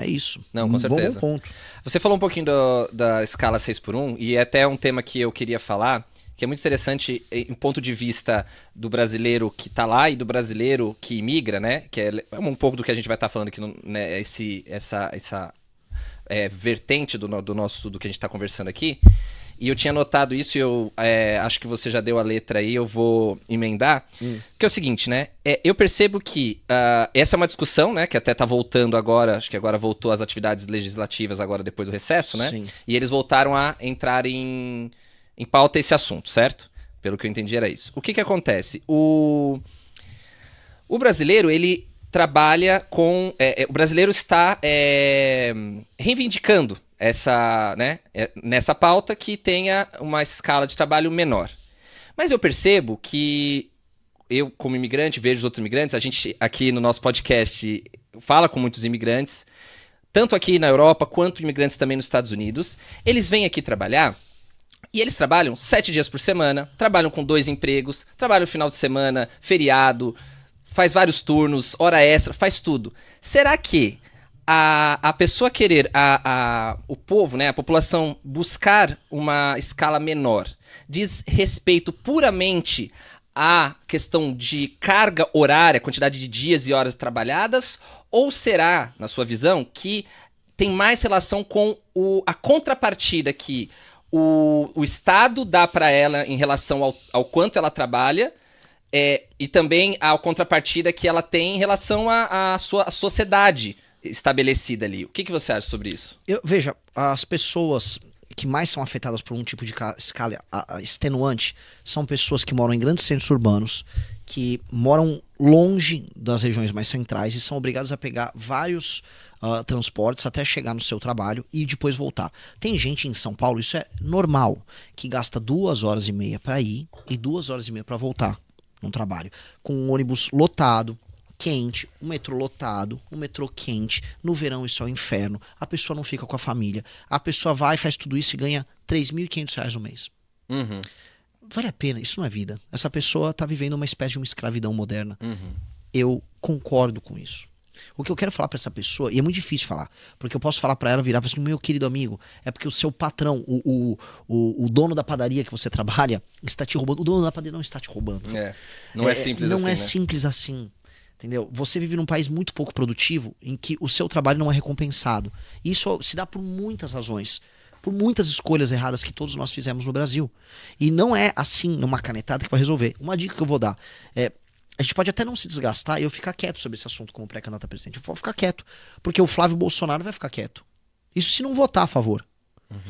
É isso. Não, com certeza. Bom ponto. Você falou um pouquinho da escala 6x1, e é até um tema que eu queria falar, que é muito interessante em ponto de vista do brasileiro que está lá e do brasileiro que imigra, né? Que é um pouco do que a gente vai estar falando aqui, né? Essa vertente do que a gente está conversando aqui. E eu tinha notado isso e eu acho que você já deu a letra aí, eu vou emendar. Que é o seguinte, né? Eu percebo que essa é uma discussão, né? Que até tá voltando agora, acho que agora voltou às atividades legislativas agora depois do recesso, né? Sim. E eles voltaram a entrar em pauta esse assunto, certo? Pelo que eu entendi era isso. O que acontece? O brasileiro, ele trabalha com... o brasileiro está reivindicando nessa pauta que tenha uma escala de trabalho menor. Mas eu percebo que eu, como imigrante, vejo os outros imigrantes, a gente aqui no nosso podcast fala com muitos imigrantes, tanto aqui na Europa quanto imigrantes também nos Estados Unidos. Eles vêm aqui trabalhar e eles trabalham 7 dias por semana, trabalham com 2 empregos, trabalham final de semana, feriado, faz vários turnos, hora extra, faz tudo. Será que a pessoa querer, o povo, né, a população buscar uma escala menor, diz respeito puramente à questão de carga horária, quantidade de dias e horas trabalhadas, ou será, na sua visão, que tem mais relação com a contrapartida que o Estado dá para ela em relação ao quanto ela trabalha, e também a contrapartida que ela tem em relação à sua sociedade estabelecida ali. O que você acha sobre isso? Veja, as pessoas que mais são afetadas por um tipo de escala extenuante são pessoas que moram em grandes centros urbanos, que moram longe das regiões mais centrais e são obrigadas a pegar vários transportes até chegar no seu trabalho e depois voltar. Tem gente em São Paulo, isso é normal, que gasta 2h30 para ir e 2h30 para voltar no trabalho, com um ônibus lotado, quente, o metrô lotado, o metrô quente, no verão isso é o inferno, a pessoa não fica com a família, a pessoa vai, faz tudo isso e ganha R$3.500 no mês. Uhum. Vale a pena, isso não é vida. Essa pessoa está vivendo uma espécie de uma escravidão moderna. Uhum. Eu concordo com isso. O que eu quero falar para essa pessoa, e é muito difícil falar, porque eu posso falar para ela, virar e falar assim, meu querido amigo, é porque o seu patrão, o dono da padaria que você trabalha, está te roubando. O dono da padaria não está te roubando. Não é simples assim, não é né? simples assim. Entendeu? Você vive num país muito pouco produtivo, em que o seu trabalho não é recompensado. E isso se dá por muitas razões, por muitas escolhas erradas que todos nós fizemos no Brasil. E não é assim, numa canetada, que vai resolver. Uma dica que eu vou dar a gente pode até não se desgastar e eu ficar quieto sobre esse assunto como pré-candidato a presidente. Eu vou ficar quieto, porque o Flávio Bolsonaro vai ficar quieto. Isso se não votar a favor.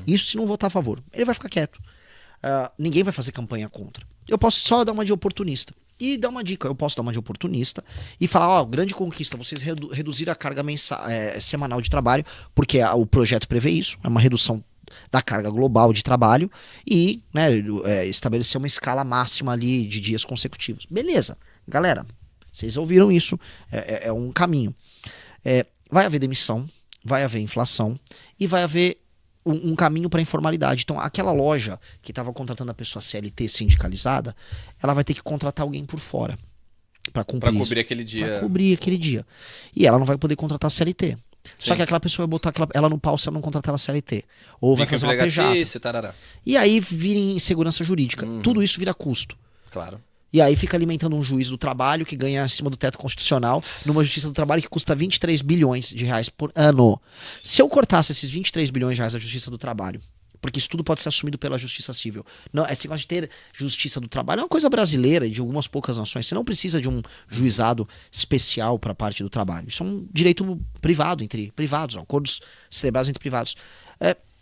Isso se não votar a favor. Ele vai ficar quieto. Ninguém vai fazer campanha contra. Eu posso só dar uma de oportunista. E dar uma dica, eu posso dar uma de oportunista e falar, grande conquista, vocês reduziram a carga semanal de trabalho, porque o projeto prevê isso, é uma redução da carga global de trabalho e estabelecer uma escala máxima ali de dias consecutivos. Beleza, galera, vocês ouviram isso, é um caminho. Vai haver demissão, vai haver inflação e vai haver um caminho para a informalidade. Então, aquela loja que estava contratando a pessoa CLT sindicalizada, ela vai ter que contratar alguém por fora para cobrir aquele dia. Para cobrir aquele dia. E ela não vai poder contratar CLT. Só que aquela pessoa vai botar ela no pau se ela não contratar ela CLT. Ou vai fazer uma PJ. E aí vira insegurança jurídica. Tudo isso vira custo. Claro. E aí fica alimentando um juiz do trabalho que ganha acima do teto constitucional numa justiça do trabalho que custa 23 bilhões de reais por ano. Se eu cortasse esses 23 bilhões de reais da justiça do trabalho, porque isso tudo pode ser assumido pela justiça civil. Não, esse negócio de ter justiça do trabalho é uma coisa brasileira e de algumas poucas nações. Você não precisa de um juizado especial para a parte do trabalho. Isso é um direito privado, entre privados, acordos celebrados entre privados.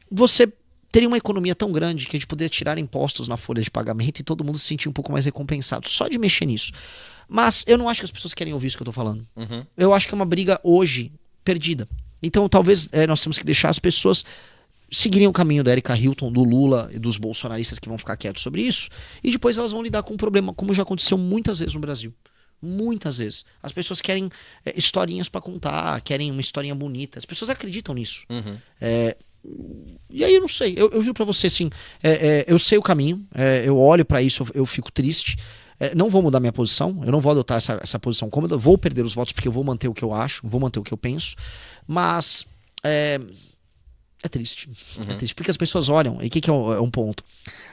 Você teria uma economia tão grande que a gente poderia tirar impostos na folha de pagamento e todo mundo se sentir um pouco mais recompensado, só de mexer nisso. Mas eu não acho que as pessoas querem ouvir isso que eu tô falando. Eu acho que é uma briga hoje perdida. Então talvez nós temos que deixar as pessoas seguirem o caminho da Erika Hilton, do Lula e dos bolsonaristas que vão ficar quietos sobre isso, e depois elas vão lidar com um problema, como já aconteceu muitas vezes no Brasil. Muitas vezes. As pessoas querem historinhas pra contar, querem uma historinha bonita. As pessoas acreditam nisso. E aí eu não sei, eu juro pra você assim, eu sei o caminho, eu olho pra isso, eu fico triste, não vou mudar minha posição, eu não vou adotar essa posição cômoda, vou perder os votos porque eu vou manter o que eu acho, vou manter o que eu penso, mas É triste. É triste, porque as pessoas olham, e o que é um ponto?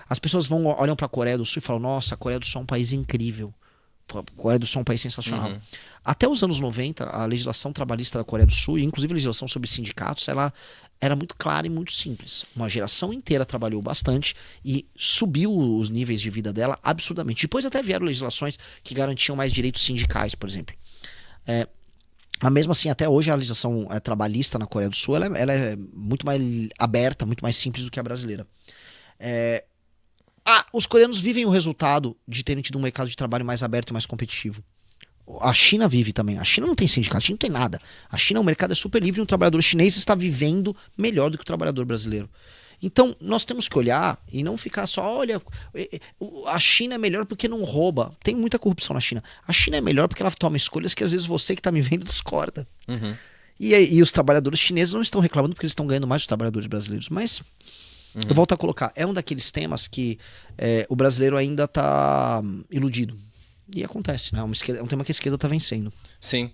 As pessoas olham pra Coreia do Sul e falam, nossa, a Coreia do Sul é um país incrível. Pô, a Coreia do Sul é um país sensacional. Até os anos 90, a legislação trabalhista da Coreia do Sul, e inclusive a legislação sobre sindicatos, ela era muito clara e muito simples. Uma geração inteira trabalhou bastante e subiu os níveis de vida dela absurdamente. Depois até vieram legislações que garantiam mais direitos sindicais, por exemplo. Mas mesmo assim, até hoje a legislação trabalhista na Coreia do Sul ela é muito mais aberta, muito mais simples do que a brasileira. Os coreanos vivem o resultado de terem tido um mercado de trabalho mais aberto e mais competitivo. A China vive também. A China não tem sindicato, a China não tem nada. A China, o mercado é super livre e o trabalhador chinês está vivendo melhor do que o trabalhador brasileiro. Então, nós temos que olhar e não ficar só, olha, a China é melhor porque não rouba. Tem muita corrupção na China. A China é melhor porque ela toma escolhas que às vezes você que está me vendo discorda. E os trabalhadores chineses não estão reclamando porque eles estão ganhando mais dos trabalhadores brasileiros. Mas, eu volto a colocar, é um daqueles temas que o brasileiro ainda está iludido. E acontece, né? É um tema que a esquerda está vencendo. Sim.